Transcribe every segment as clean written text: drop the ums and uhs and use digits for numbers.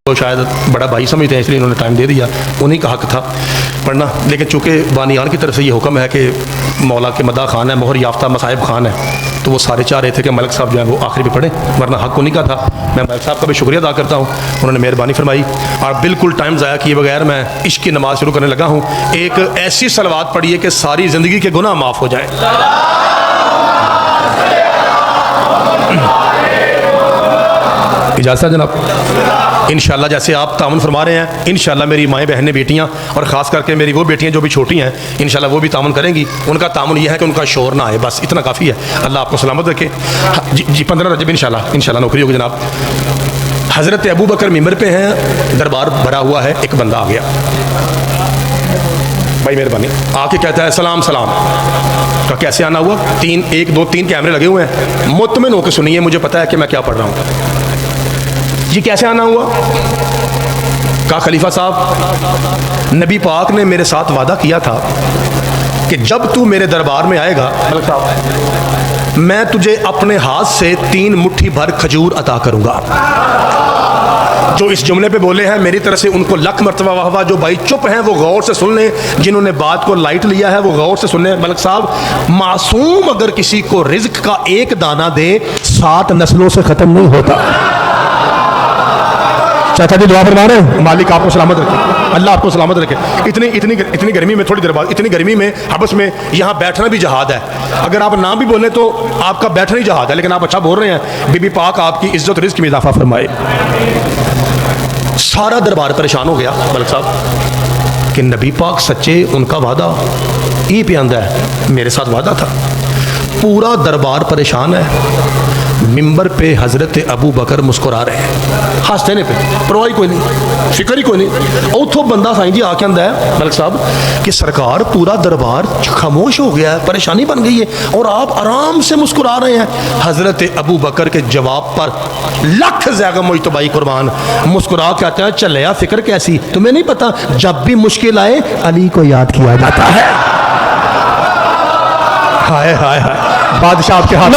तो शायद बड़ा भाई समझते हैं इसलिए इन्होंने टाइम दे दिया, उन्हीं का हक था पढ़ना। लेकिन चूँकि बानियान की तरफ से ये हुक्म है कि मौला के मदा खान है, मोहर याफ्ता मसाहिब खान है, तो वो सारे चाह रहे थे कि मलिक साहब जो है वो आखिरी में पढ़ें, वरना हक उन्हीं का था। मैं मलिक साहब का भी शुक्रिया अदा करता हूँ, उन्होंने मेहरबानी फरमाई और बिल्कुल टाइम ज़ाया किए बगैर मैं इश्क की नमाज़ शुरू करने लगा हूँ। एक ऐसी सलवात पढ़िए कि सारी ज़िंदगी के गुनाह माफ़ हो जाए। इजाज़त है जनाब। इंशाअल्लाह जैसे आप तामुन फरमा रहे हैं, इंशाअल्लाह मेरी माएँ बहनें बेटियाँ और ख़ास करके मेरी वो बेटियाँ जो भी छोटी हैं, इंशाअल्लाह वो भी तामुन करेंगी। उनका तामुन यह है कि उनका शोर ना आए, बस इतना काफ़ी है। अल्लाह आपको सलामत रखे। जी 15 रजब इंशाअल्लाह नौकरी होगी जनाब। हज़रत अबू बकर मिंबर पे हैं, दरबार भरा हुआ है, एक बंदा आ गया, भाई मेहरबानी, आके कहता है सलाम सलाम का कैसे आना हुआ। 1 2 3 कैमरे लगे हुए हैं, मुतमिन होकर सुनिए, मुझे पता है कि मैं क्या पढ़ रहा हूँ। ये कैसे आना हुआ? कहा खलीफा साहब, नबी पाक ने मेरे साथ वादा किया था कि जब तू मेरे दरबार में आएगा मैं तुझे अपने हाथ से 3 मुट्ठी भर खजूर अता करूंगा। जो इस जुमले पे बोले हैं मेरी तरफ से उनको लख मरतबा वाह वाह। जो भाई चुप हैं वो गौर से सुन लें, जिन्होंने बात को लाइट लिया है वो गौर से सुन लें। मलिक साहब, मासूम अगर किसी को रिज्क का एक दाना दे 7 नस्लों से ख़त्म नहीं होता। चाचा जी दुआ फरमा रहे हैं, मालिक आपको सलामत रखे, अल्लाह आपको सलामत रखे। इतनी गर्मी में, थोड़ी देर बाद इतनी गर्मी में हबस में यहाँ बैठना भी जहाद है। अगर आप ना भी बोलें तो आपका बैठना ही जहाद है, लेकिन आप अच्छा बोल रहे हैं। बीबी पाक आपकी इज्जत रिज़्क़ में इजाफा फरमाए। सारा दरबार परेशान हो गया मलिक साहब कि नबी पाक सच्चे, उनका वादा ये पे आंदा है, मेरे साथ वादा था। पूरा दरबार परेशान है। मिंबर पे हज़रत अबू बकर मुस्कुरा रहे हैं, हंसते ने पे, परवाही कोई नहीं, फिक्र ही कोई नहीं। उतों बंदा साईं जी आके आंदा है मलिक साहब कि सरकार पूरा दरबार खामोश हो गया है, परेशानी बन गई है और आप आराम से मुस्कुरा रहे हैं। हज़रत अबू बकर के जवाब पर लख ज़ैगा मुजतबाई कुर्बान मुस्कुरा कहते हैं, चलिया फिक्र कैसी, तुम्हें नहीं पता जब भी मुश्किल आए अली को याद किया जाता है। हाय हाय हाय, बादशाह आपके हाथ।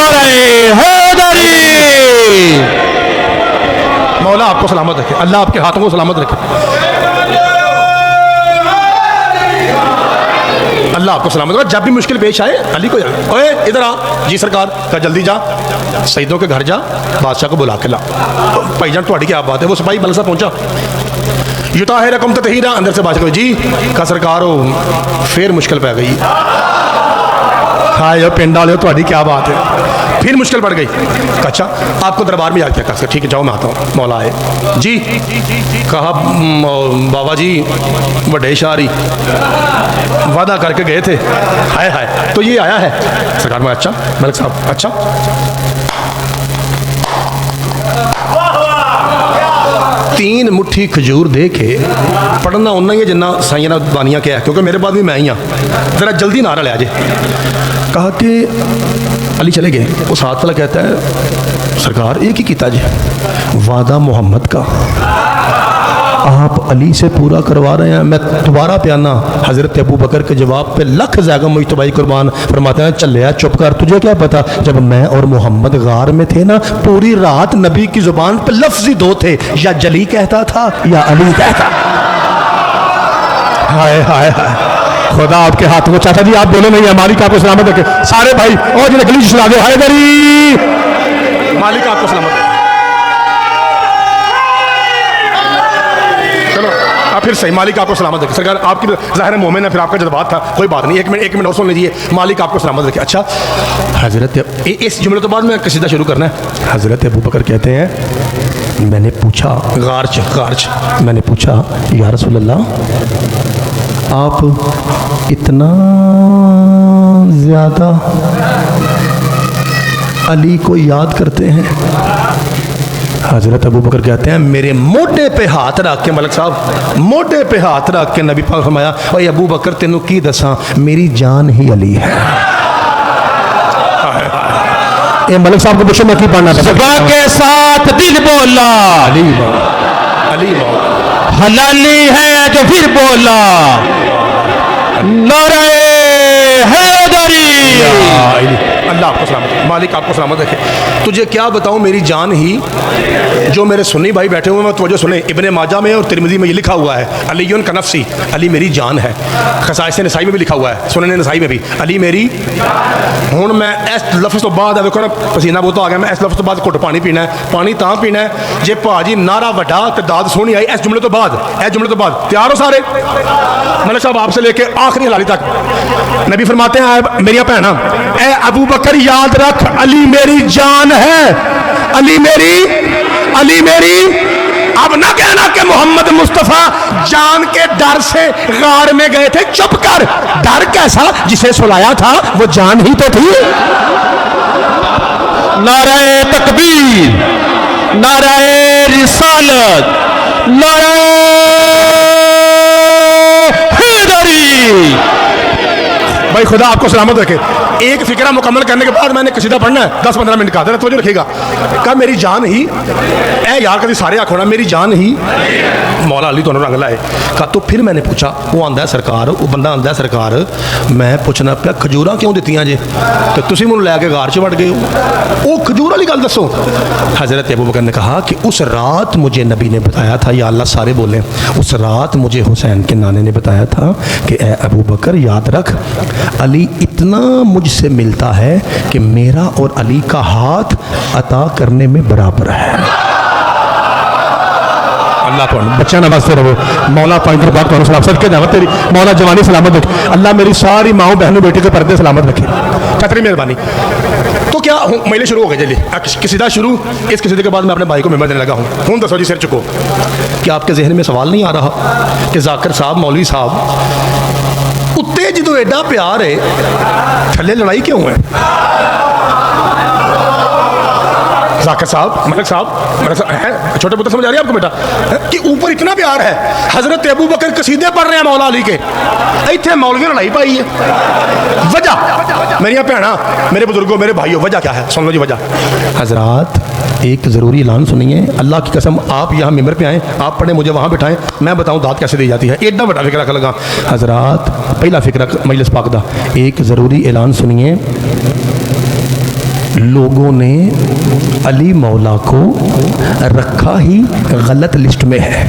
मौला आपको सलामत रखे, अल्लाह आपके हाथों को सलामत रखे, अल्लाह आपको सलामत रखे। जब भी मुश्किल पेश आए अली को याद। ओए इधर आ। जी सरकार का जल्दी जा, सईदों के घर जा, बादशाह को बुला के ला। भाईजान तुम्हारी क्या बात है? वो सिपाही बलसा पहुंचा, युता है रकम तहीरा, अंदर से बादशाह को जी का सरकार हो फिर मुश्किल पै गई। हाँ यो पिंड वाले हो, तुम्हारी क्या बात है? फिर मुश्किल पड़ गई। अच्छा आपको दरबार में याद किया कर, ठीक है जाओ मैं आता हूँ। मौला आए जी, कहा बाबा जी बड़े शारी वादा करके गए थे, हाय हाय तो ये आया है सरकार में। अच्छा मलिक साहब, अच्छा 3 मुट्ठी खजूर दे के पढ़ना उन्ना ही है जिन्ना साइया बानिया क्या है, क्योंकि मेरे बाद भी मैं ही हाँ, ज़रा जल्दी नारा लिया जे। कहा कि अली चले गए। वो साथ वाला कहता है सरकार एक ही किया जी, वादा मोहम्मद का आप अली से पूरा करवा रहे हैं। मैं दोबारा प्याना हज़रत अबू बकर के जवाब पे लख ज़ैगा मुजतबाई कुर्बान फरमाते हैं, चलिया चुप कर, तुझे क्या पता जब मैं और मोहम्मद गार में थे ना, पूरी रात नबी की ज़ुबान पे लफ्ज़ ही 2 थे, या जली कहता था या अली कहता। हाय हाय हाय, खुदा आपके हाथों को। चाचा जी आप बोलो नहीं है, मालिक आपको सलामत रखे। सारे भाई और जो गली सुना दो, हैदरी मालिक आपको सलामत। फिर सही, मालिक आपको सलामत रखे। सरकार आपकी ज़ाहिर मोमिन है, फिर आपका जज्बात था, कोई बात नहीं, 1 मिनट और सुन लीजिए, मालिक आपको सलामत रखे। अच्छा हज़रत इस जुमले के बाद मैं कसीदा शुरू करना है। हज़रत अबू बकर कहते हैं, मैंने पूछा गार्च मैंने पूछा या रसूल अल्लाह आप इतना ज़्यादा अली को याद करते हैं? हज़रत अबू बकर कहते हैं, मेरे मोढे पे हाथ रख के, मलिक साहब मोढे पे हाथ रख के नबी पाक फरमाया, ओए अबू बकर तेनू की दसा, मेरी जान ही अली है। ये मलिक साहब को पूछो मैं की पढ़ना था। के साथ दिल बोला अली अली हलाली है जो फिर बोला नारे हैदरी। अल्लाह आपको सलामत। मालिक आपको सलामत रखे। तुझे क्या बताऊं, मेरी जान ही, जो मेरे सुन्नी भाई बैठे हुए हैं तो सुने, इब्ने माजा में और तिरमिज़ी में ये लिखा हुआ है अलीयुन का नफ्सी, अली मेरी जान है। खसाइस नसाई में भी लिखा हुआ है, सुनन नसाई में भी अली मेरी। हुण मैं इस लफ्ज़ तो बाद देखो ना पसीना बहुत आ गया, मैं इस लफ्ज़ तो बाद घुट पानी पीना है। पानी तां पीना है जे भाजी नारा वड्डा ते दाद सोहनी आई। इस जुमले तो बाद, इस जुमले तो बाद तैयार हो सारे? मलिक साहब आपसे लेके आखिरी हलाली तक नबी फरमाते हैं मेरिया भैना, ए अबू बकर याद रख अली मेरी जान है, अली मेरी। अब ना कहना कि मोहम्मद मुस्तफ़ा जान के डर से गार में गए थे। चुप कर, डर कैसा, जिसे सुलाया था वो जान ही तो थी। नाराए तकबीर, नाराए रिसालत, नाराए हैदरी। भाई खुदा आपको सलामत रखे। एक फिक्रा मुकम्मल करने के बाद मैंने कसीदा पढ़ना है 10-15 मिनट का, तो रखेगा। कहा मेरी जान ही ए यार, कभी सारे आखो ना मेरी जान ही मौला अली तो रंग लाए। कहा तो फिर मैंने पूछा, वो आंदा है सरकार, वो बंदा आंदा है सरकार, मैं पूछना पिया खजूर क्यों दित्तियां जे, तो तुसीं मैनूं लैके गार च वड़ गए हो, वो खजूर वाली गल दसो। हज़रत अबू बकर ने कहा कि उस रात मुझे नबी ने बताया था, या अल्लाह सारे बोले, उस रात मुझे हुसैन के नाने ने बताया था कि ए अबू बकर याद रख अली इतना मुझसे मिलता है कि मेरा और अली का हाथ अता करने में बराबर है। अल्लाह तो बच्चा नवाजते रहो, मौला पाइंटर बात करो सलाम सदके जावा तेरी, मौला जवानी सलामत रखे, अल्लाह मेरी सारी माओ बहनों बेटी के पर्दे सलामत रखे, कतरी मेहरबानी। तो क्या महीने शुरू हो गए जल्दी कसीदा शुरू। इस कसीदे के बाद मैं अपने भाई को मेम्बर देने लगा हूँ दसो जी सिर चुको। क्या आपके जहन में सवाल नहीं आ रहा कि जाकिर साहब, मौलवी साहब उत्ते जो एडा प्यार है थले लड़ाई क्यों है? जाकिर साहब, मलिक साहब है, छोटे पुत्र समझ आ रही है आपको बेटा कि ऊपर इतना प्यार है। हजरत अबू बकर कसीदे पढ़ रहे हैं मौला अली के, इतने मौलवी लड़ाई पाई है। वजह मेरिया भैना, मेरे बुजुर्गों, मेरे भाइयों, वजह क्या है? सुन लो जी वजह। हजरात एक ज़रूरी ऐलान सुनिए, अल्लाह की कसम आप यहाँ मेम्बर पे आएँ, आप पढ़ें, मुझे वहाँ बिठाएं, मैं बताऊँ दाद कैसे दी जाती है। एडा बड़ा फिक्रा कर लगा हजरात। पहला फिक्रा मजलिस पाक दा, एक ज़रूरी ऐलान सुनिए। लोगों ने अली मौला को रखा ही गलत लिस्ट में है,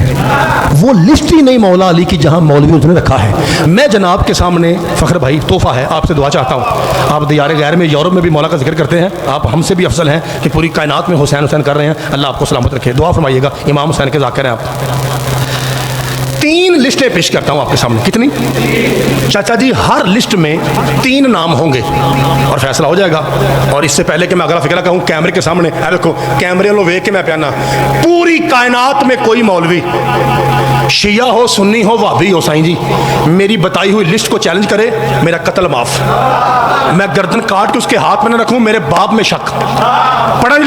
वो लिस्ट ही नहीं मौला अली की जहां मौलवी उसने रखा है। मैं जनाब के सामने फ़ख्र भाई तोहफा है, आपसे दुआ चाहता हूँ। आप दियार गैर में, यूरोप में भी मौला का जिक्र करते हैं, आप हमसे भी अफसल हैं कि पूरी कायनात में हुसैन हुसैन कर रहे हैं। अल्लाह आपको सलामत रखे, दुआ फरमाइएगा। इमाम हुसैन के ज़ाकिर हैं आप। 3 लिस्टें पेश करता हूँ आपके सामने। कितनी चाचा जी? हर लिस्ट में 3 नाम होंगे और फैसला हो जाएगा। और इससे पहले कि मैं अगला फिक्रा कहूँ, कैमरे के सामने देखो, कैमरे लो वेख के मैं प्याना, पूरी कायनात में कोई मौलवी शिया हो, सुन्नी हो, वाबी हो, साईं जी मेरी बताई हुई लिस्ट को चैलेंज करे, मेरा कत्ल माफ, मैं गर्दन काट के उसके हाथ में न रखूँ, मेरे बाप में शक। पढ़ा जी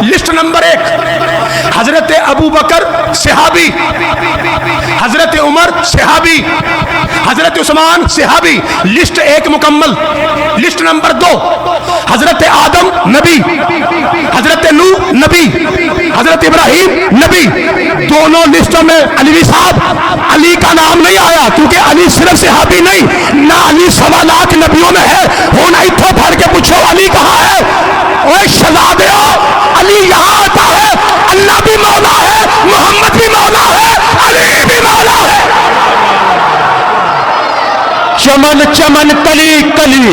लिस्ट नंबर 1 हजरत अबू बकर सहाबी, हजरत उमर सहाबी, हजरत उस्मान सहाबी। लिस्ट 1 मुकम्मल। लिस्ट नंबर 2 हजरत आदम नबी, हजरत नूह नबी, हजरत इब्राहिम नबी। दोनों लिस्टों में अली साहब अली का नाम नहीं आया, क्योंकि अली सिर्फ सहाबी नहीं, ना अली 1.25 लाख नबियों में है। होना इतो भर के पूछो अली कहाँ है? ओए शहजादे, अली यहाँ आता है। अल्लाह भी मौला है, मोहम्मद भी मौला है, अली भी मौला है। चमन चमन कली कली,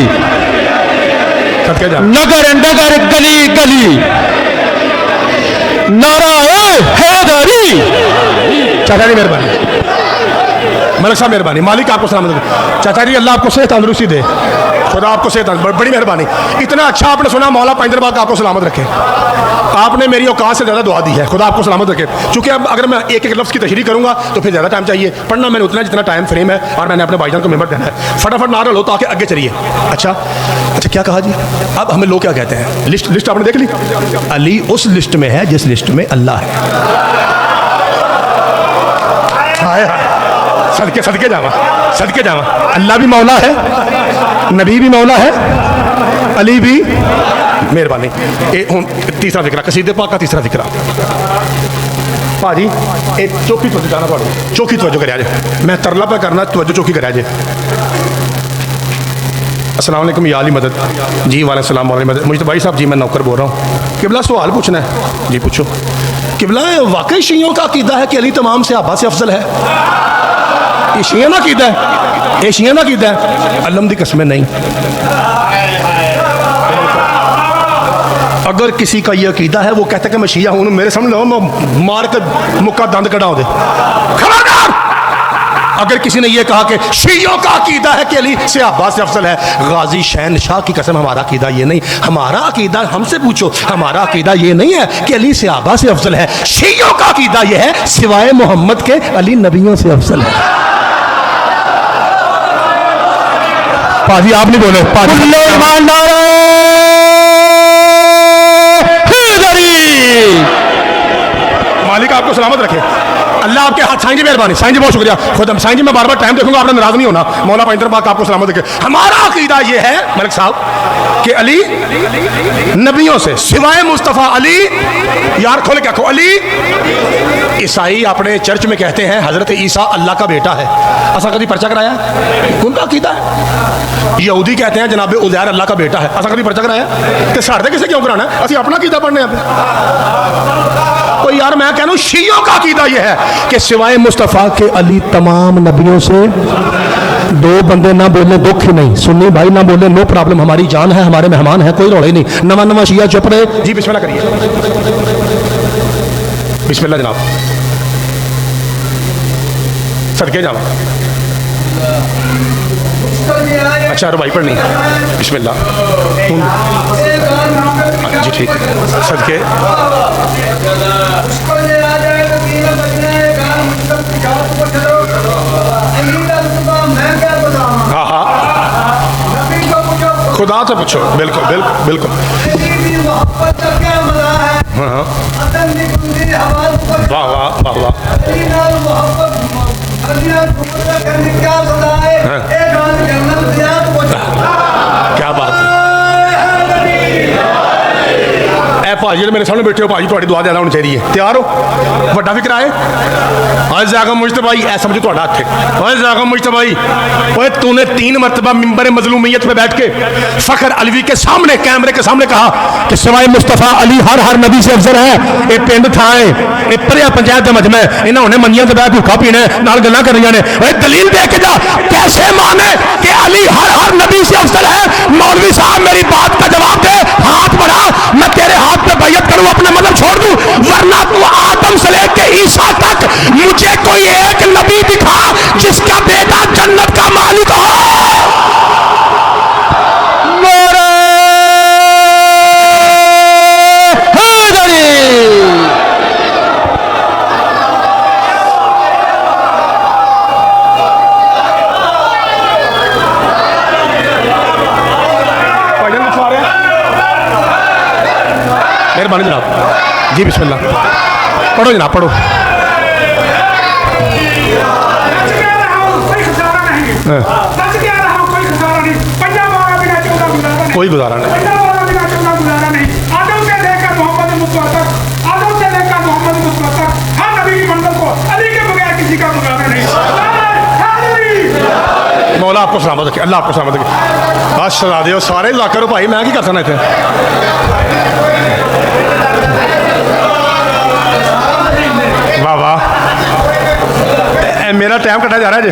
नगर नगर गली गली, नाराए हैदरी। चाचा जी मेहरबानी, मलिक साहब मेहरबानी, मालिक आपको सलामत। चाचा जी अल्लाह आपको सेहत तंदुरुस्ती दे, खुदा आपको सेहत, बड़ी मेहरबानी। इतना अच्छा आपने सुना, मौला पाइंदरबाग आपको सलामत रखे। आपने मेरी औकात से ज़्यादा दुआ दी है, खुदा आपको सलामत रखे। क्योंकि अब अगर मैं एक एक लफ्ज़ की तशरीह करूँगा तो फिर ज़्यादा टाइम चाहिए। पढ़ना मैंने उतना जितना टाइम फ्रेम है, और मैंने अपने भाईजान को मेम्बर देना है। फटाफट नारा लो ताकि आगे चलिए। अच्छा क्या कहा जी? अब हमें लोग क्या कहते हैं? लिस्ट आपने देख ली? अली उस लिस्ट में है जिस लिस्ट में अल्लाह है। सदके जावा। अल्लाह भी मौला है, नबी भी मौला है, अली भी। मेहरबानी। तीसरा फिक्रा, कसीदे पाक का तीसरा फिक्रा। भाजी एक चौकी तवज्जो जाना, चौकी तवज्जो करे, मैं तरला पे करना, तवज्जो चौकी करे। अस्सलाम वालेकुम या अली मदद। जी वालेकुम वाली मदद। मुझे तो भाई साहब जी मैं नौकर बोल रहा हूँ। किबला सवाल पूछना है? जी पूछो। किबला वाकई शियों का अकीदा है कि अली तमाम सहाबा से अफजल है? ये शिया ना अकीदा है, ये शिया ना अकीदा है। अल्लाह दी कसमें नहीं। अगर किसी का ये अकीदा है, वो कहता है कि मैं शिया हूँ, मेरे सामने लो, मैं मार कर मुक्का दंद कटा दे। खबरदार! अगर किसी ने यह कहा कि शियों का अकीदा है कि अली सहाबा से अफजल है, गाजी शहनशाह की कसम हमारा अकीदा ये नहीं। हमारा अकीदा, हमसे पूछो, हमारा अकीदा ये नहीं है कि अली सहाबा से अफजल है। शियों का अकीदा यह है सिवाय मोहम्मद के अली नबियों से अफजल है। पाजी आप नहीं बोले। मालिक आपको सलामत रखे, अल्लाह आपके हाथ। साईं जी मेहरबानी, साईं जी बहुत शुक्रिया। खुद साईं जी मैं बार बार टाइम देखूंगा, आपने नाराज नहीं होना। मौला पाइंदर पाक आपको सलामत रखे। हमारा अकीदा ये है मलिक साहब कि अली नबियों से सिवाय मुस्तफ़ा अली, यार खोले क्या कहो, अली। ईसाई अपने चर्च में कहते हैं हजरत ईसा अल्लाह का बेटा है। असा कभी पर्चा कराया? उनका अकीदा है। यहूदी कहते हैं जनाब उज़ैर अल्लाह का बेटा है। असा कभी पर्चा कराया? कि साढ़े किसे क्यों कराना है? असं अपना अकीदा पढ़ने पे। तो यार मैं कह रहा हूँ शियों का अकीदा यह है कि सिवाय मुस्तफ़ा के अली तमाम नबियों से। दो बंदे ना बोले दुख ही नहीं, सुन्नी भाई ना बोले नो प्रॉब्लम, हमारी जान है, हमारे मेहमान है, कोई रौले नहीं। नवा नवा शिया चुप रहे। जी बिस्मिल्लाह करिए, बिस्मिल्लाह जनाब, सदके जावा। अच्छा रुबाई पढ़नी है, बिस्मिल्लाह। जी ठीक, सदके। हाँ हाँ, खुदा से पूछो। बिल्कुल बिल्कुल बिल्कुल। हाँ हाँ, वाह वाह वाह वाह। क्या बात है। भाजी मेरे सामने बैठे हो, भाजी थोड़ी दुआ ज़्यादा होनी चाहिए। तैयार हो? बड़ा फिक्र आए आज जागा मुझते भाई, ऐसा समझो थोड़ा हाथ है। आज जागा मुझते भाई, ओए तूने 3 मरतबा मिंबर मजलूमियत पे बैठ के फ़खर अलवी के सामने, कैमरे के सामने कहा कि सिवाय मुस्तफ़ा अली हर नबी से अफजल है। ये पिंड थाए, ये परिया पंचायत का मजमा है, इन्होंने मंजियां से बैठ भूखा पीना नाल गल्लां कर रही ने। दलील दे के जा, कैसे माने कि अली हर नबी से अफजल है? मौलवी साहब मेरी बात का जवाब दे, हाथ बढ़ा, मैं तेरे हाथ पे बैयत करूं, अपना मतलब छोड़ दूं, वरना तू आदम से लेके ईसा तक मुझे कोई एक नबी दिखा जिसका बेटा जन्नत का मालिक हो। मेहरबानी जनाब। जी बिस्मिल्लाह, पढ़ो जनाब पढ़ो। कोई गुजारा नहीं। मौला आपको सलामत रखे, अल्लाह आपको सलामत रखे। बस सजा दो सारे ला करो भाई, मैं की कर सकना इतने। वाह वाह, मेरा टाइम कटा जा रहा है जी।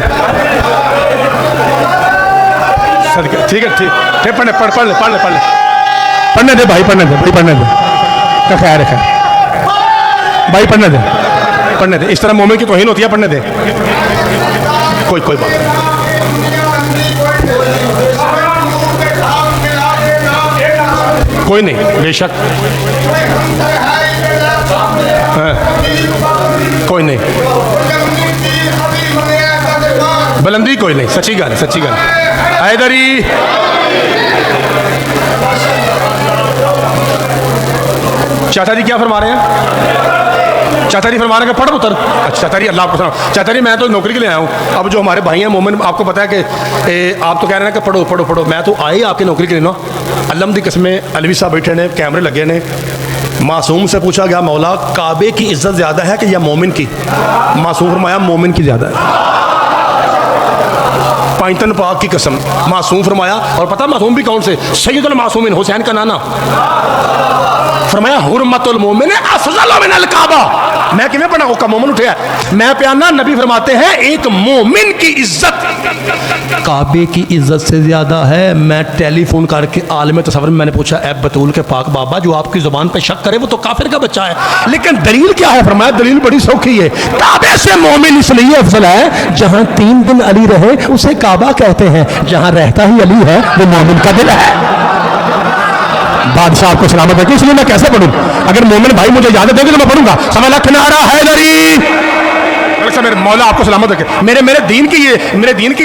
ठीक है ठीक ठीक, पढ़ ले पढ़ने दे भाई, पढ़ने दे भाई, पढ़ने दे का खैर है भाई, पढ़ने दे इस तरह मोमिन की तौहीन होती है, पढ़ने दे। कोई बात नहीं। कोई नहीं, बेशक कोई नहीं, बुलंदी कोई नहीं, सच्ची गल हैदरी। चाचा जी क्या फरमा रहे हैं? चाचा जी फरमा रहे हैं पढ़ पुत्र। अच्छा चाचा जी, अल्लाह आपको सुना। चाचा जी मैं तो नौकरी के लिए आया हूँ। अब जो हमारे भाई हैं मोमिन, आपको पता है कि आप तो कह रहे हैं कि पढ़ो पढ़ो पढ़ो, मैं तो आए आपकी नौकरी के लिए ना। अल्लाह दी कसमें, अलवी साहब बैठे ने, कैमरे लगे ने। मासूम से पूछा गया मौला काबे की इज्जत ज़्यादा है कि या मोमिन की? मासूम फरमाया मोमिन की ज़्यादा है। पाइतन पाक की कसम, मासूम फरमाया। और पता मासूम भी कौन से? सैयदुल मासूमिन हुसैन का नाना। फरमाया हुर्मतुल मोमिन अफजल मिनल काबा। मैं किवें पढ़ा का मोमिन उठया? मैं प्याना नबी फरमाते हैं एक मोमिन की इज्जत काबे की इज्जत से ज्यादा है। मैं टेलीफोन करके आलम तसव्वुर में मैंने पूछा, ऐ बतूल के पाक बाबा, जो आपकी जुबान पे शक करे वो तो काफिर का बच्चा है, लेकिन दलील क्या है? फरमाया दलील बड़ी सौखी है, काबे से मोमिन इसलिए अफजल है जहां 3 दिन अली रहे उसे काबा कहते हैं, जहां रहता ही अली है वो मोमिन का दिल है। बादशाह आपको सलामत रखे, इसलिए मैं कैसे पढ़ूं? अगर मोमिन भाई मुझे इजाजत देंगे तो मैं पढ़ूंगा। समय लख नारा हैदरी, मेरे मौला आपको सलामत रखे। मेरे दीन की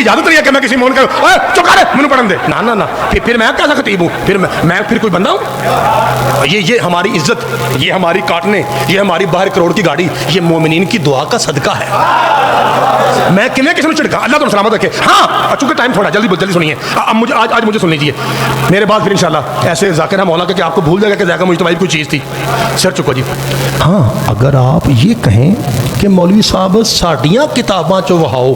इजाजत नहीं है कि मैं किसी मोमिन का चुप कर मैंने पढ़न दे। ना ना ना, फिर मैं कैसा खतीब हूँ? फिर कोई बंदा हूँ? ये हमारी इज्जत, ये हमारी काटने, ये हमारी 12 करोड़ की गाड़ी, ये मोमिनीन की दुआ का सदका है। मैं किमें किसी को छिड़का? अल्लाह तो सलामत रखे। हाँ, चूंकि टाइम थोड़ा, जल्दी सुनिए। अब मुझे आज मुझे सुन लीजिए, मेरे बाद फिर इंशाल्लाह ऐसे जाकिर है मौला के आपको भूल जाएगा कि जाकर मुझे तो भाई कोई चीज़ थी। सर चुको जी। हाँ, अगर आप ये कहें कि मौलवी साहब साड़ियाँ किताबां चो वहाओ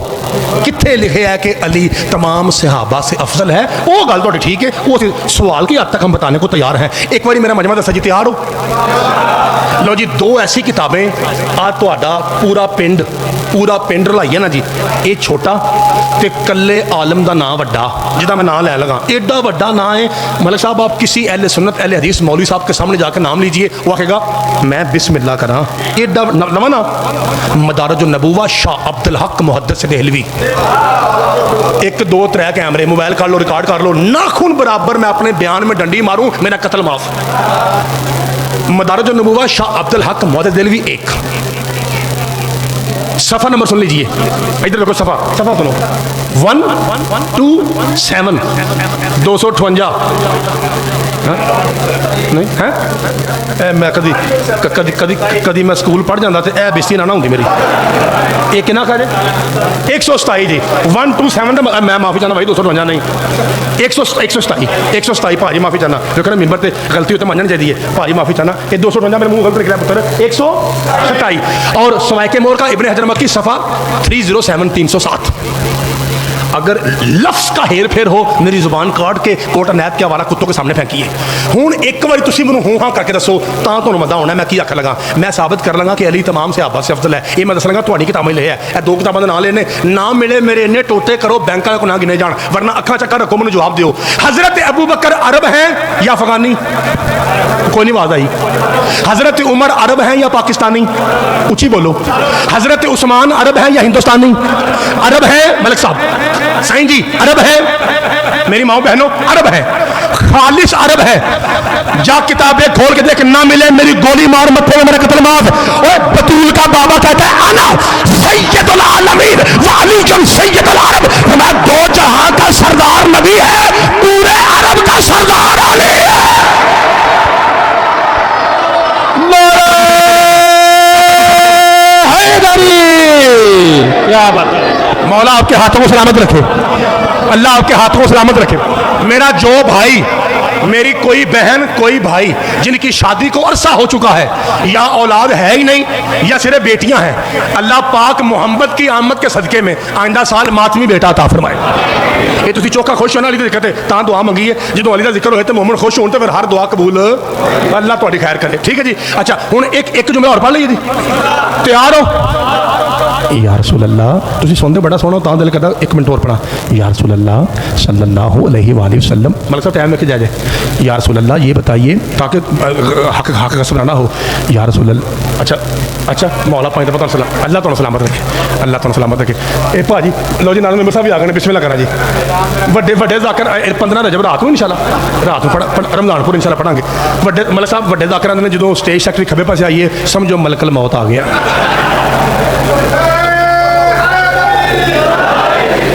कितने लिखे है कि अली तमाम सहाबा से अफजल है, वो गल तो ठीक है, वो सवाल की हद तक हम बताने को तैयार हैं। एक बार मेरा मजमा दसा जी, तैयार हो? लो जी, 2 ऐसी किताबें आज तो पूरा पिंड रलाइए ना जी। ये छोटा ते कल्ले आलम का नाम वड्डा, जिदा मैं नाम लै लगा, एडा वड्डा नाम है। मलिक साहब, आप किसी अहले सुन्नत अहले हदीस मौलवी साहब के सामने जाकर नाम लीजिए, वो आखेगा मैं बिस्मिल्लाह करा। एडा नवा ना, मदारजुन नबूवा शाह अब्दुल हक मुहद्दिस देहलवी। 1 2 3 कैमरे, मोबाइल कर लो, रिकॉर्ड कर लो, नाखून बराबर मैं अपने बयान में डंडी मारूं, मेरा कत्ल माफ। मदारजुन नबूवा शाह अब्दुल हक मुहद्दिस देहलवी 1, सफ़ा नंबर सुन लीजिए, इधर देखो, सफ़ा सुनो, 127 258। नहीं है, मैं कदी मैं स्कूल पढ़ जाता तो यह बेइज्जती ना होंगी मेरी। ये कितना कह रहे? 127 जी, 127। मैं माफ़ी चाहना भाई, 258 नहीं, 127 भाजी माफ़ी चाहना, देखो ना मिम्बर से गलती होती मननी चाहिए, भाजी माफ़ी चाहना। ये 258 मेरे मुँह गलत निकला पुत्र, 127। और सवाइके मोर का इब्ने हजर मक्की सफ़ा 307 307। अगर लफ्ज़ का हेर फेर हो, मेरी जुबान काट के कोट अनैत के हवाला कुत्तों के सामने फेंकीए। हूँ एक बार तुम मैं हूँ हाँ करके दसो, तो मजा होना। मैं की आख लगा, मैं साबित कर लगा कि अली तमाम सहाबा से अफजल है। ये मैं दस लगा थोड़ी किताबें ले है, 2 किताबों के नाम लेने ना मिले मेरे इन्ने टोटे करो, बैंक को ना गिने जान, वरना अखा चक्कर रखो, मैंने जवाब दियो। हजरत अबू बकर अरब हैं या अफगानी? कोई नहीं आवाज आई। हजरत उमर अरब हैं या पाकिस्तानी? ऊंची बोलो। हजरत उस्मान अरब हैं या हिंदुस्तानी? अरब है मलिक साहब, साईं जी अरब है, मेरी माओ बहनों अरब है, खालिश अरब है। जा किताबें खोल के देख, ना मिले मेरी गोली मार, मत्थे में मेरा कत्ल माफ। ओए बतूल का बाबा कहता है अना सैयदुल आलमीन वाली जन सैयदुल अरब, मैं 2 जहां का सरदार नबी है, पूरे अरब का सरदार अली है। क्या बात है। मौला आपके हाथों को सलामत रखे, अल्लाह आपके हाथों को सलामत रखे। मेरा जो भाई, मेरी कोई बहन, कोई भाई जिनकी शादी को अरसा हो चुका है, या औलाद है ही नहीं, या सिर्फ बेटियां हैं, अल्लाह पाक मोहम्मद की आमद के सदके में आइंदा साल मातमी बेटा अता फरमाए। ये तुम चौका खुश होना, अली की कहते ता दुआ मंगी है, जो अली का जिक्र होए तो मोहम्मद खुश हो, तो फिर हर दुआ कबूल, अल्लाह तुहाडी खैर करे। ठीक है जी। अच्छा, हुण एक जुमला और पढ़ लीजिए जी, तैयार हो? या रसूल अल्लाह, तुम सुनते बड़ा सोना, तो दिल करता 1 मिनट और पढ़ा। या रसूल अल्लाह सल्लल्लाहु अलैहि वसल्लम, मतलब सब टाइम लेके जाए। या रसूल अल्लाह ये बताइए, ताकि हक का सबराना हो। या रसूल अल्लाह, अच्छा मौला पानी पता सलाम, अल्लाह तुम सलामत रखे, अल्लाह तुम सलामत रखे। ए भाजी लो जी, नाल मेंबर साहब भी आ गए, बिस्मिल्लाह करा जी। ਵੱਡੇ ਜ਼ਾਕਿਰ 15 रजब रात को इंशाल्लाह, रात को रमजानपुर इंशाल्लाह पढ़ांगे। ਵੱਡੇ मलिक साहब ਵੱਡੇ ਜ਼ਾਕਿਰਾਂ ने जो स्टेज सैक्टरी खब्बे पासे आइए, समझो मलकल मौत आ गया।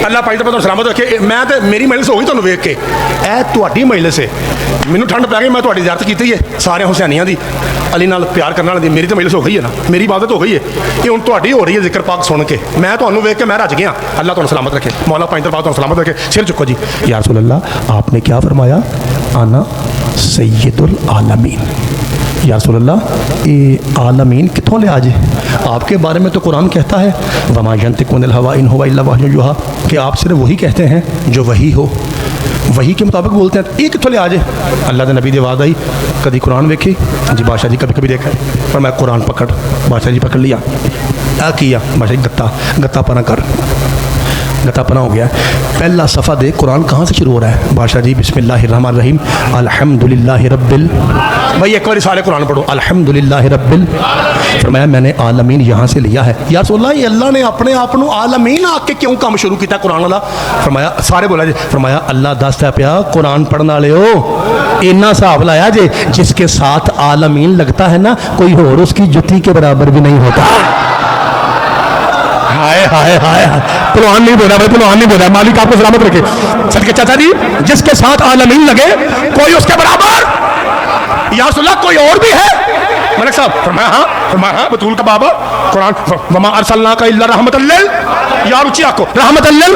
अल्लाह पाई तो सलामत रखे। मैं तो मेरी मजलिस हो गई तुहानू वेख के, ए तुहाडी मजलिस है, मैनू ठंड पै गई, मैं तुहाडी ज़ियारत की है सारे हुसैनियां दी, अली नाल प्यार करने वाले दी। मेरी तो मजलिस हो गई है ना, मेरी इबादत हो गई है, ये हुण तुहाडी हो रही है जिक्र पाक सुन के। मैं तुहानू वेख के मैं रज गया। अल्लाह तुहानू सलामत रखे, मौला पाई तुहानू सलामत रखे। सिर चुको जी। या रसूल अल्लाह, आपने क्या फरमाया? आना सैयदुल आलमीन, या रसूलल्लाह ये आलमीन कितों लिया जे? आपके बारे में तो कुरान कहता है वमा यंतिकुनिल हवा इन हुवा इल्ला वह्युन युहा, कि आप सिर्फ वही कहते हैं जो वही हो, वही के मुताबिक बोलते हैं। ये कितों लिया जे? अल्लाह के नबी की आवाज़ आई, कभी कुरान वेखी जी बादशाह जी, कभी कभी देखा पर मैं कुरान पकड़, बादशाह जी पकड़ लिया, क्या किया बादशाह जी, गत्ता गत्ता पना कर, गत्ता पना हो गया। पहला सफ़ा दे, कुरान कहाँ से शुरू हो रहा है? बादशाह जी बिस्मिल्लाहिर्रहमानिर्रहीम अल्हम्दुलिल्लाहि रब्बिल, भाई एक बार सारे कुरान पढ़ो, अल्हम्दुलिल्लाहि रब्बिल। फरमाया मैंने आलमीन यहाँ से लिया है। या रसूल अल्लाह, अल्लाह ने अपने आप को आलमीन आके क्यों काम शुरू किया कुरान वाला? फरमाया सारे बोला जी, फरमाया अल्लाह दसदा पिया कुरान पढ़ने वाले हो, इन्ना हिसाब लाया जे जिसके साथ आलमीन लगता है ना, कोई और उसकी जुती के बराबर भी नहीं होता। हाय हाय हाय, पहलवान नहीं बोला भाई, पहलवान नहीं बोला, मालिक आपको सलामत रखे। सदके चाचा जी, जिसके साथ आलमीन लगे कोई उसके बराबर, या रसूल अल्लाह कोई और भी है? मलिक साहब फरमाया हाँ, बतूल का बाबा कुरान, वमा अरसलनाका इल्ला रहमतल लिल, यार ऊंची आंखों, रहमतल लिल,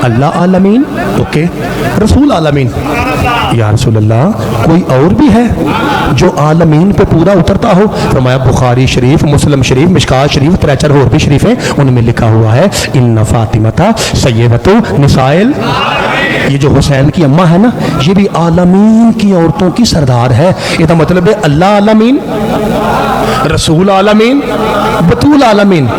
अल्लाह आलमीन, ओके, रसूल आलमीन। या रसूल अल्लाह कोई और भी है जो आलमीन पे पूरा उतरता हो? फरमाया बुखारी शरीफ, मुस्लिम शरीफ, मिशकात शरीफ, 3-4 और भी शरीफ हैं, उनमें लिखा हुआ है इन्ना फातिमता सय्यदतु निसाइल, ये जो हुसैन की अम्मा है ना, ये भी आलमीन की औरतों की सरदार है। इसका मतलब है अल्लाह आलमीन, रसूल आलमीन, बतूल आलमीन।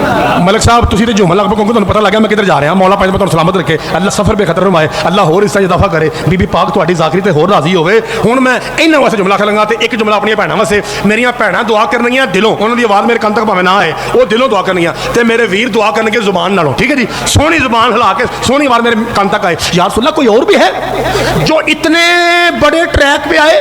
मलिक साहब तुसी तो जुमला क्योंकि तुहानू पता लग गया मैं किधर जा रहा, मौला पाक तुहानू सलामत रखे, अल्लाह सफर बेखतर रमाए, अल्लाह होर इस दफा करे, बीबी पाक तुहाडी ज़ाकरी ते होर राजी होवे। हुण मैं इन्हां वास्ते जुमला आखण लगा ते एक जुमला अपनी भैणां वास्ते, मेरियां भैणां दुआ करनियां दिलों, उन्हां दी आवाज़ मेरे कान तक भावें ना आए, वो दिलों दुआ करनियां, ते मेरे वीर दुआ करनगे जुबान नालों, ठीक है जी, सोहनी जुबान हिला के सोहनी आवाज़ मेरे कान तक आए। या रसूल अल्लाह कोई और भी है जो इतने बड़े ट्रैक पे आए?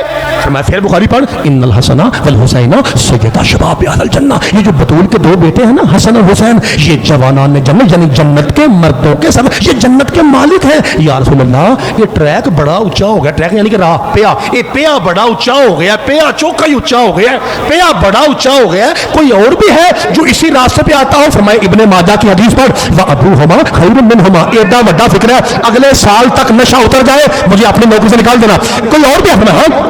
मैं फिर बुखारी पढ़, इन्नल हसना वल हुसैना सय्यदा शबाब अहल जन्नह, ये जो बतूल के 2 बेटे हैं ना, हसन और हुसैन, ये जवानान जन्नत यानी जन्नत के मर्दों के सब, ये जन्नत के मालिक हैं। या रसूल अल्लाह ये ट्रैक बड़ा ऊंचा हो गया, ट्रैक यानी कि राह पिया, ये पिया बड़ा ऊंचा हो गया, पिया चौका ही ऊंचा हो गया, पिया बड़ा ऊंचा हो गया, कोई और भी है जो इसी रास्ते पे आता हो? फरमाए इब्ने माजा की हदीस पर व अबूहुमा खैरुम मिनहुमा, एदा बड़ा फिक्र है, अगले साल तक नशा उतर जाए मुझे अपनी नौकरी से निकाल देना, कोई और भी है?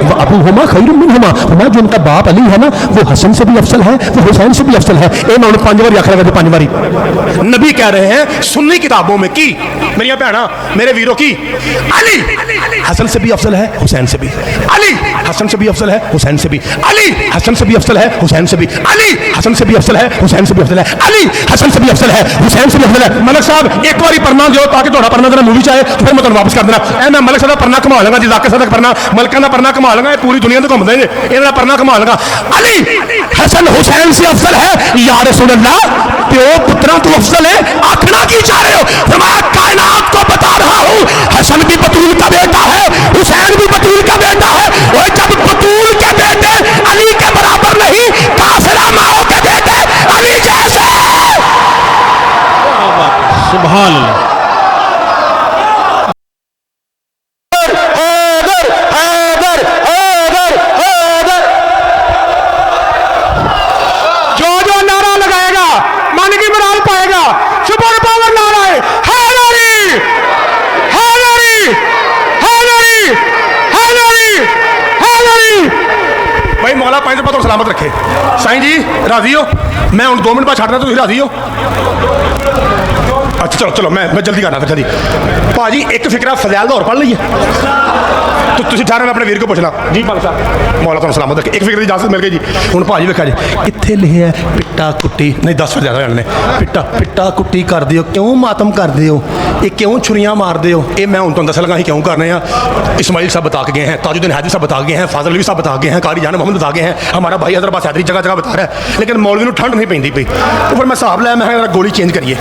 व अबूहुमा खैरुम मिनहुमा, फरमाया जो उनका बाप अली है ना, वो हसन से भी अफसल है, वो हुसैन से भी अफसल है। ए मैं उन्हें 5 बार आखिर लगा, 5 बारी नबी कह रहे हैं सुन्नी किताबों में की, मेरिया भैणा मेरे वीरों की, अली हसन से भी अफसल है, हुसैन से भी, अली हसन से भी अफसल है, हुसैन से भी, अली हसन से भी अफसल है, हुसैन से भी, अली हसन से भी अफसल है, हुसैन से भी अफसल है, अली हसन से भी अफसल है, हुसैन से भी अफसल है। मलिक साहब एक बार पढ़ना दो ताकि थोड़ा पढ़ना जरा मूवी चाहे तो फिर मैं वापस कर देना। मैं मलिक साहब पढ़ना कमा लगा जी, जाके साहब पढ़ना, मलकां दा पढ़ना कमा लगा, पूरी दुनिया तो घूमते हैं, इन्हां पढ़ना कमा लगा, अली हसन हुसैन से अफसल है। या रसूल अल्लाह प्यो पुत्रा तू अफसल है, आखना की चाह रहे हो? फरमाया कायनात को बता रहा हूं, हसन भी बतूल का बेटा है, हुसैन भी बतूल का बेटा है, और जब बतूल के बेटे अली के बराबर नहीं, काफिरा माओ के बेटे अली जैसे। सुभान अल्लाह। सलामत रखे साईं जी, राजी हो? मैं हूँ 2 मिनट बाद छाड़ना, तुम राजी हो? अच्छा चलो चलो मैं जल्दी करना, फिर जल्दी भाजी एक फिक्रा फजैल का और पढ़ लीए तो तुम ठहरो, मैं अपने वीर को पूछना जी। पाल साहब मौला तुम सलामत रखे, एक फिक्र की इजाजत मिल गई जी। हूँ भाजी वेखा जी इतने लिखे है पिट्टा कुट्टी, नहीं 10 फिर ज़्यादा ने, पिट्टा कुट्टी कर दियो, क्यों मातम कर दियो, ये क्यों छुरियाँ मार दियो, ये मैं हूँ तुम दस लगा ही क्यों करने हैं। इस्माइल साहब बता के गए हैं, ताजुद्दीन हैदरी साहब बता गए हैं, फाजल अली साहब बता गए हैं, कारी जान मोहम्मद बता गए हैं, हमारा भाई हैदराबाद हैदरी जगह जगह बता रहा है, लेकिन मौलवी को ठंड नहीं पैंदी पई, तो फिर मैं हिसाब लाया, मैं गोली चेंज करिए।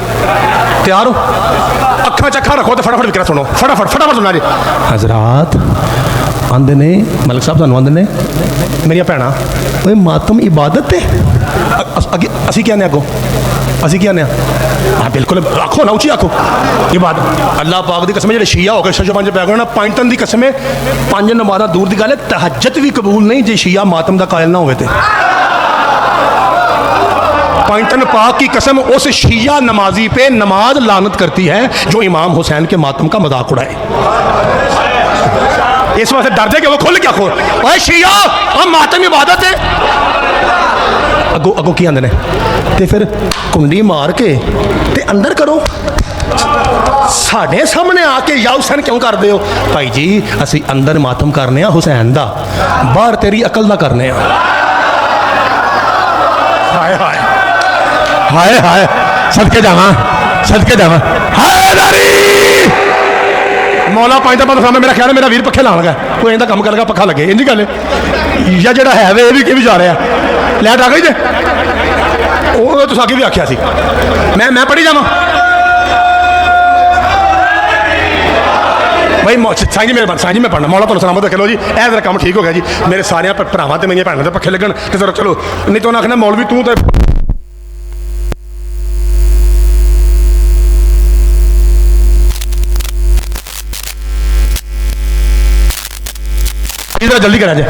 तैयार हो? अखा चखा रखो तो फटाफट विक्रा सुनो, फटाफट सुना जी। हजरात आंदे ने मलिक साहब तुहानू आंदे ने मेरिया भैणा ओए मातम इबादत है, असी क्या ने अगो, असी क्या ने? हाँ बिल्कुल आखो ना, उची आखो इबादत अल्लाह पाक की कसम, जो शिया हो गए 605 पै गए ना, 5 टन की कसम है, 5 नमाज़ां दूर की गल है, तहज्जुद भी कबूल नहीं जे शिया मातम का कायल ना होवे ते। 5 टन पाक की कसम, उस शिया नमाजी पे नमाज लानत करती है जो इमाम हुसैन के मातम का मजाक उड़ाए। इस वास्ते डर दे कि वो खुल क्या खोल ओए शिया और मातम इबादत है अगो अगो की आंदे ने ते फिर कुंडी मार के ते अंदर करो साढ़े सामने आके या हुसैन क्यों कर दे हो भाई जी असी अंदर मातम करने हुसैन दा बाहर तेरी अकल दा करने हाय हाय हाय हाय सदके जावा हैदरी मौला पांच बंद सामने मेरा ख्याल है मेरा वीर पखे लान लगा कोई इंदा काम कर लगा पखा लगे इंजी गल या जेड़ा है वे भी जा रहा लैट आ गई जे वो तुस अगे भी आख्या सी मैं पढ़ी जावा भाई साईं जी मेरे साईं जी मैं पढ़ना मौला तुम सलामत रख लो जी ऐ तेरा काम ठीक हो गया जी मेरे सारे भरावां ते मेरियां भैणां दे पखे लगन ते जरा चलो नहीं तो उन्हें आखना मौलवी तू तो जल्दी करा जाए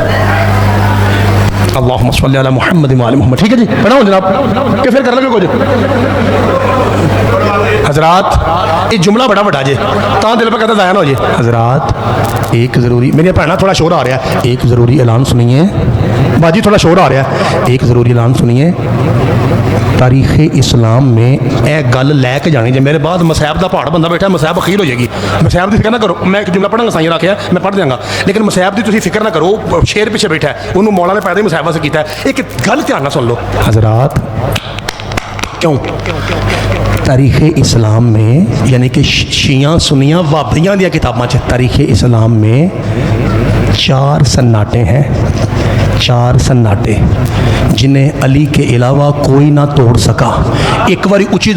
अल्लाहुम्मा सल्ली अला मुहम्मद व आले मुहम्मद ठीक है जी पढ़ाओ जनाब कि फिर कर लगे कुछ हजरात ये जुमला बड़ा बड़ा जे ता दिल पर कहता जाया ना हो जे हजरात एक ज़रूरी मेरी भैन थोड़ा शोर आ रहा है एक ज़रूरी ऐलान सुनिए बाजी थोड़ा शोर आ रहा है एक ज़रूरी ऐलान सुनिए तारीख़ इस्लाम में यह गल लैके जानी जे मेरे बाद मसैब का पहाड़ बंदा बैठा मसैब अखीर हो जाएगी मसैब की फिक्र ना करो मैं एक जुमला पढ़ांगा साईं रखा मैं पढ़ देंगा लेकिन मसैब की तुम फिक्र ना करो शेर पीछे बैठा है उन्होंने मौला ने पैदा ही मसैब से किया एक गल ध्यान सुन लो हजरात क्यों तारीख़ इस्लाम में यानी कि शिया सुनिया वाबियाँ दी किताबों तारीख़ इस्लाम में 4 सन्नाटे हैं 4 सन्नाटे जिन्हें अली के अलावा कोई ना तोड़ सका एक बारी उची